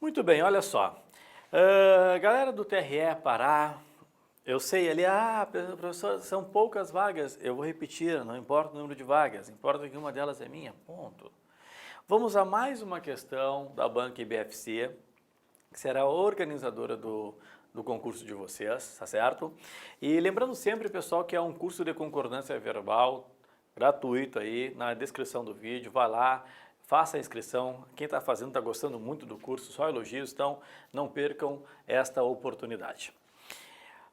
Muito bem, olha só. Galera do TRE Pará, eu sei ali, professor, são poucas vagas. Eu vou repetir, não importa o número de vagas, importa que uma delas é minha, ponto. Vamos a mais uma questão da Banca IBFC, que será a organizadora do concurso de vocês, tá certo? E lembrando sempre, pessoal, que é um curso de concordância verbal gratuito aí, na descrição do vídeo, vai lá, faça a inscrição. Quem está fazendo está gostando muito do curso, só elogios, então não percam esta oportunidade.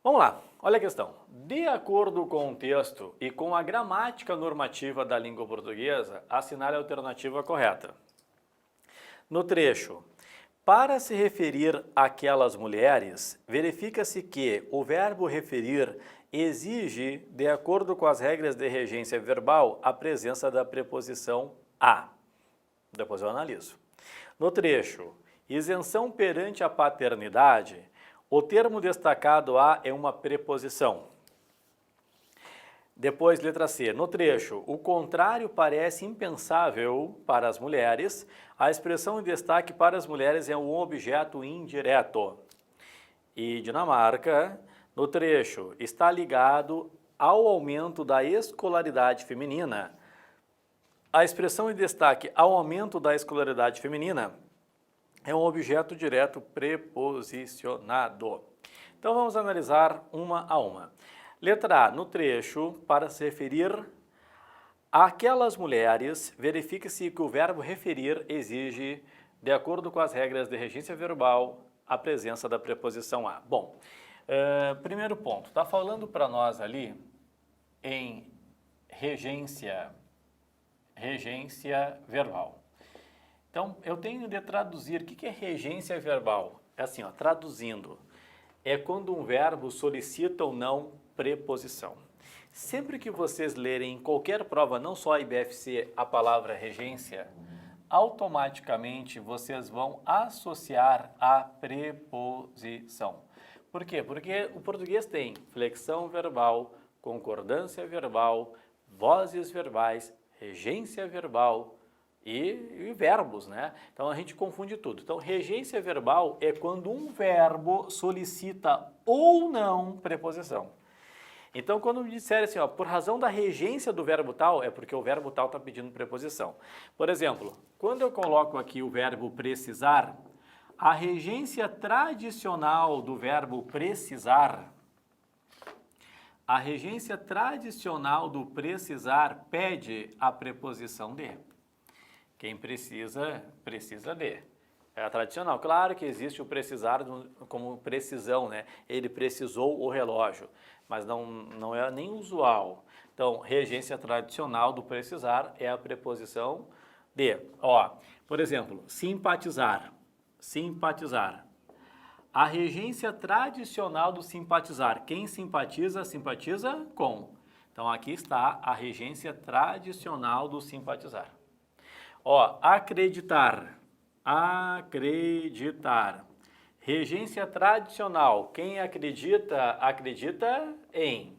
Vamos lá, olha a questão. De acordo com o texto e com a gramática normativa da língua portuguesa, assinale a alternativa correta. No trecho, para se referir àquelas mulheres, verifica-se que o verbo referir exige, de acordo com as regras de regência verbal, a presença da preposição a. Depois eu analiso. No trecho, isenção perante a paternidade, o termo destacado a é uma preposição. Depois, letra C. No trecho, o contrário parece impensável para as mulheres, a expressão em destaque para as mulheres é um objeto indireto. E Dinamarca, no trecho, está ligado ao aumento da escolaridade feminina. A expressão em destaque ao aumento da escolaridade feminina é um objeto direto preposicionado. Então vamos analisar uma a uma. Letra A, no trecho, para se referir àquelas mulheres, verifica-se que o verbo referir exige, de acordo com as regras de regência verbal, a presença da preposição a. Bom, primeiro ponto, está falando para nós ali em regência verbal. Então, eu tenho de traduzir. O que é regência verbal? É assim, ó, traduzindo. É quando um verbo solicita ou não preposição. Sempre que vocês lerem em qualquer prova, não só a IBFC, a palavra regência, automaticamente vocês vão associar a preposição. Por quê? Porque o português tem flexão verbal, concordância verbal, vozes verbais, regência verbal e verbos, né? Então a gente confunde tudo. Então regência verbal é quando um verbo solicita ou não preposição. Então quando me disserem assim, ó, por razão da regência do verbo tal, é porque o verbo tal está pedindo preposição. Por exemplo, quando eu coloco aqui o verbo precisar, a regência tradicional do verbo precisar, a regência tradicional do precisar pede a preposição de. Quem precisa, precisa de. É a tradicional. Claro que existe o precisar como precisão, né? Ele precisou o relógio, mas não é nem usual. Então, regência tradicional do precisar é a preposição de. Ó, por exemplo, simpatizar. Simpatizar. A regência tradicional do simpatizar. Quem simpatiza, simpatiza com. Então, aqui está a regência tradicional do simpatizar. Ó, acreditar. Acreditar. Regência tradicional. Quem acredita, acredita em.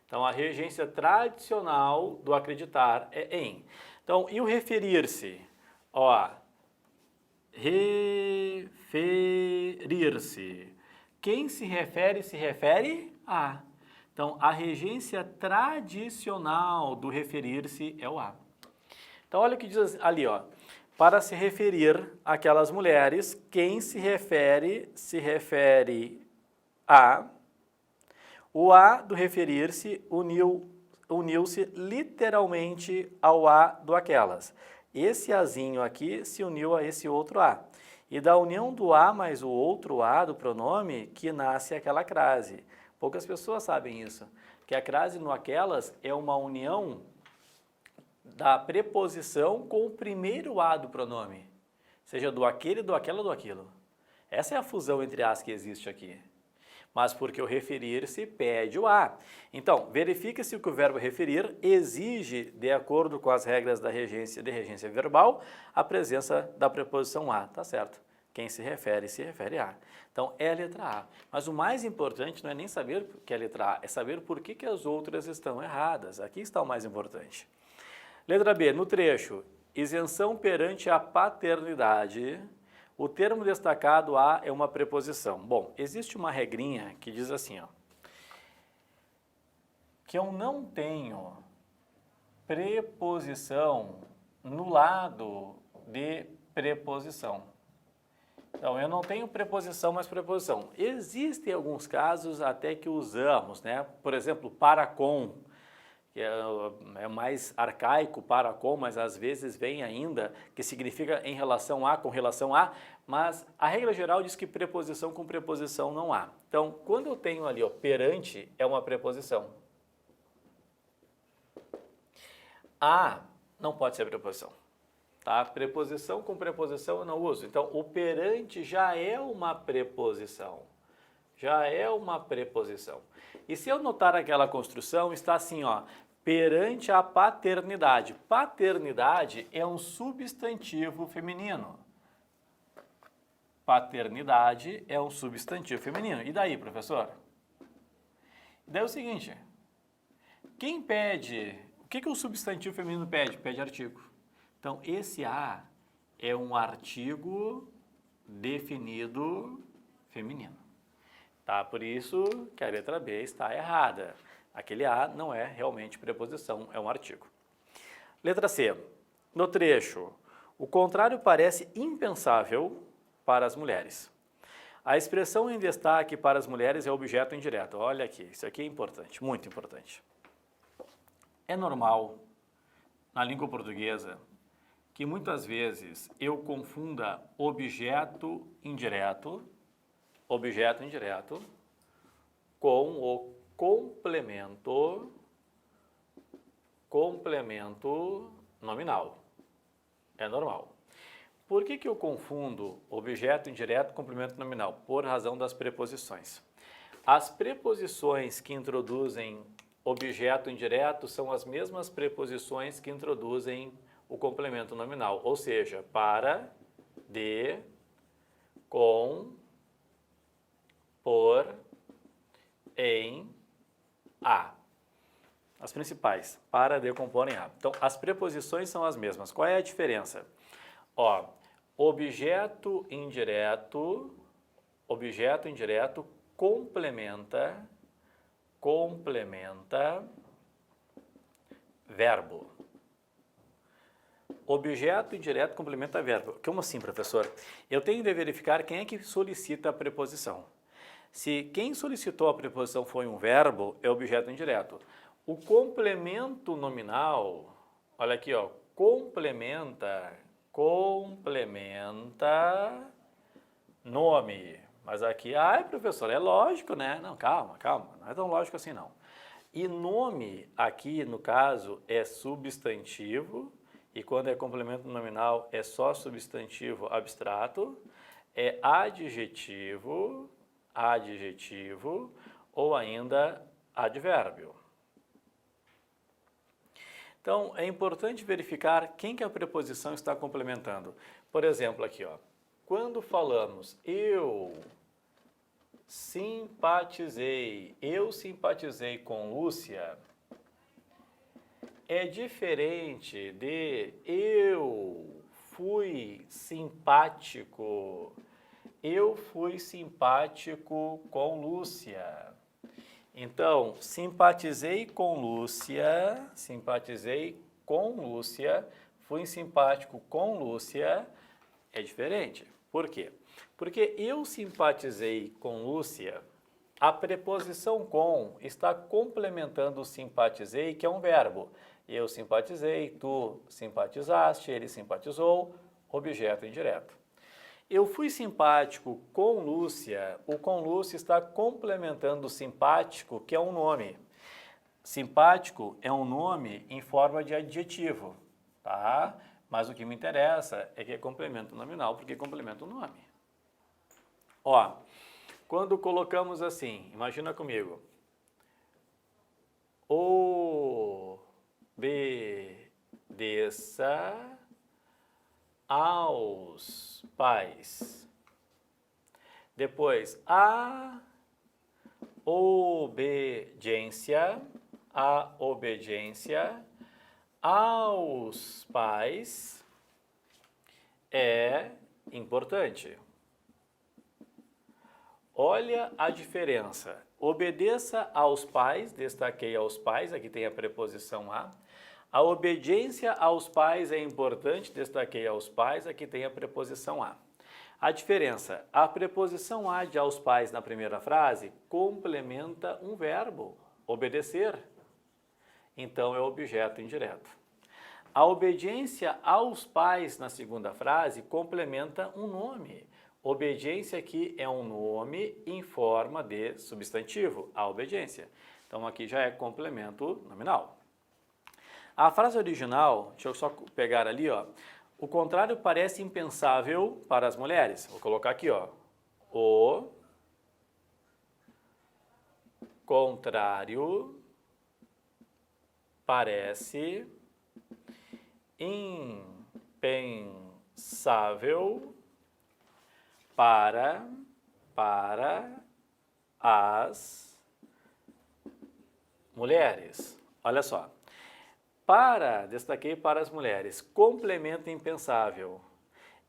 Então, a regência tradicional do acreditar é em. Então, e o referir-se? Ó, referir-se. Quem se refere a. Então, a regência tradicional do referir-se é o a. Então, olha o que diz ali, ó. Para se referir àquelas mulheres, quem se refere a. O a do referir-se uniu-se literalmente ao a do aquelas. Esse azinho aqui se uniu a esse outro a. E da união do a mais o outro a do pronome que nasce aquela crase. Poucas pessoas sabem isso. Que a crase no aquelas é uma união da preposição com o primeiro a do pronome. Seja do aquele, do aquela, do aquilo. Essa é a fusão entre as que existe aqui. Mas porque o referir-se pede o a. Então, verifica-se que o verbo referir exige, de acordo com as regras da regência verbal, a presença da preposição a. Tá certo? Quem se refere a. Então, é a letra A. Mas o mais importante não é nem saber que é a letra A, é saber por que as outras estão erradas. Aqui está o mais importante. Letra B, no trecho, isenção perante a paternidade, O termo destacado a é uma preposição. Bom, existe uma regrinha que diz assim, ó, que eu não tenho preposição no lado de preposição. Então, eu não tenho preposição, mas preposição. Existem alguns casos até que usamos, né? Por exemplo, para com, que é mais arcaico, para com, mas às vezes vem ainda, que significa em relação a, com relação a, mas a regra geral diz que preposição com preposição não há. Então, quando eu tenho ali, ó, perante, é uma preposição. A não pode ser preposição. Tá? Preposição com preposição eu não uso. Então, o perante já é uma preposição. Já é uma preposição. E se eu notar aquela construção, está assim, ó, perante a paternidade. Paternidade é um substantivo feminino. Paternidade é um substantivo feminino. E daí, professor? E daí é o seguinte, quem pede, o que o substantivo feminino pede? Pede artigo. Então, esse a é um artigo definido feminino. Tá? Por isso que a letra B está errada. Aquele a não é realmente preposição, é um artigo. Letra C. No trecho, o contrário parece impensável para as mulheres. A expressão em destaque para as mulheres é objeto indireto. Olha aqui, isso aqui é importante, muito importante. É normal, na língua portuguesa, que muitas vezes eu confunda objeto indireto com o complemento nominal. É normal. Por que eu confundo objeto indireto com complemento nominal? Por razão das preposições. As preposições que introduzem objeto indireto são as mesmas preposições que introduzem o complemento nominal, ou seja, para, de, com, por, em, a. As principais, para, de, compor, em a. Então, as preposições são as mesmas. Qual é a diferença? Ó, objeto indireto complementa verbo. Objeto indireto complementa verbo. Como assim, professor? Eu tenho de verificar quem é que solicita a preposição. Se quem solicitou a preposição foi um verbo, é objeto indireto. O complemento nominal, olha aqui, ó, complementa nome. Mas aqui, ai, professor, é lógico, né? Não, calma, não é tão lógico assim, não. E nome, aqui, no caso, é substantivo, e quando é complemento nominal é só substantivo abstrato, é adjetivo ou ainda advérbio. Então, é importante verificar quem que a preposição está complementando. Por exemplo, aqui, ó, quando falamos eu simpatizei com Lúcia, é diferente de eu fui simpático com Lúcia. Então, simpatizei com Lúcia, fui simpático com Lúcia, é diferente. Por quê? Porque eu simpatizei com Lúcia, a preposição com está complementando o simpatizei, que é um verbo. Eu simpatizei, tu simpatizaste, ele simpatizou, objeto indireto. Eu fui simpático com Lúcia, o com Lúcia está complementando o simpático, que é um nome. Simpático é um nome em forma de adjetivo, tá? Mas o que me interessa é que é complemento nominal, porque complementa o nome. Ó, quando colocamos assim, imagina comigo, obedeça aos pais. Depois, a obediência aos pais é importante. Olha a diferença. Obedeça aos pais, destaquei aos pais, aqui tem a preposição a. A obediência aos pais é importante, destaquei aos pais, aqui tem a preposição a. A diferença, a preposição a de aos pais na primeira frase complementa um verbo, obedecer. Então é objeto indireto. A obediência aos pais na segunda frase complementa um nome. Obediência aqui é um nome em forma de substantivo, a obediência. Então aqui já é complemento nominal. A frase original, deixa eu só pegar ali, ó. O contrário parece impensável para as mulheres. Vou colocar aqui, ó. O contrário parece impensável para as mulheres. Olha só. Destaquei para as mulheres, complemento impensável.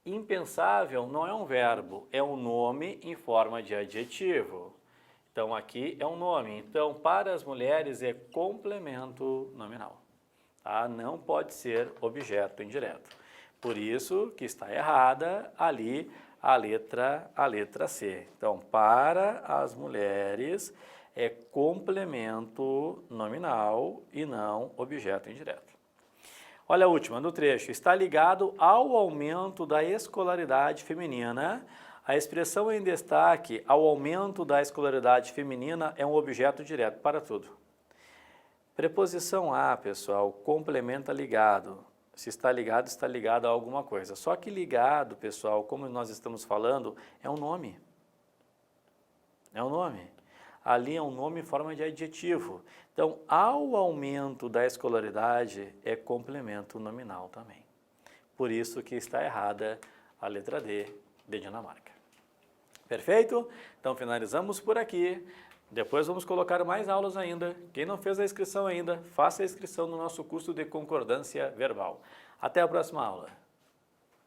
Impensável não é um verbo, é um nome em forma de adjetivo. Então, aqui é um nome. Então, para as mulheres é complemento nominal. Tá? Não pode ser objeto indireto. Por isso que está errada ali a letra C. Então, para as mulheres é complemento nominal e não objeto indireto. Olha a última, no trecho. Está ligado ao aumento da escolaridade feminina. A expressão em destaque ao aumento da escolaridade feminina é um objeto direto para tudo. Preposição a, pessoal, complementa ligado. Se está ligado a alguma coisa. Só que ligado, pessoal, como nós estamos falando, é um nome. É um nome. Ali é um nome em forma de adjetivo. Então, ao aumento da escolaridade, é complemento nominal também. Por isso que está errada a letra D de Dinamarca. Perfeito? Então, finalizamos por aqui. Depois vamos colocar mais aulas ainda. Quem não fez a inscrição ainda, faça a inscrição no nosso curso de concordância verbal. Até a próxima aula.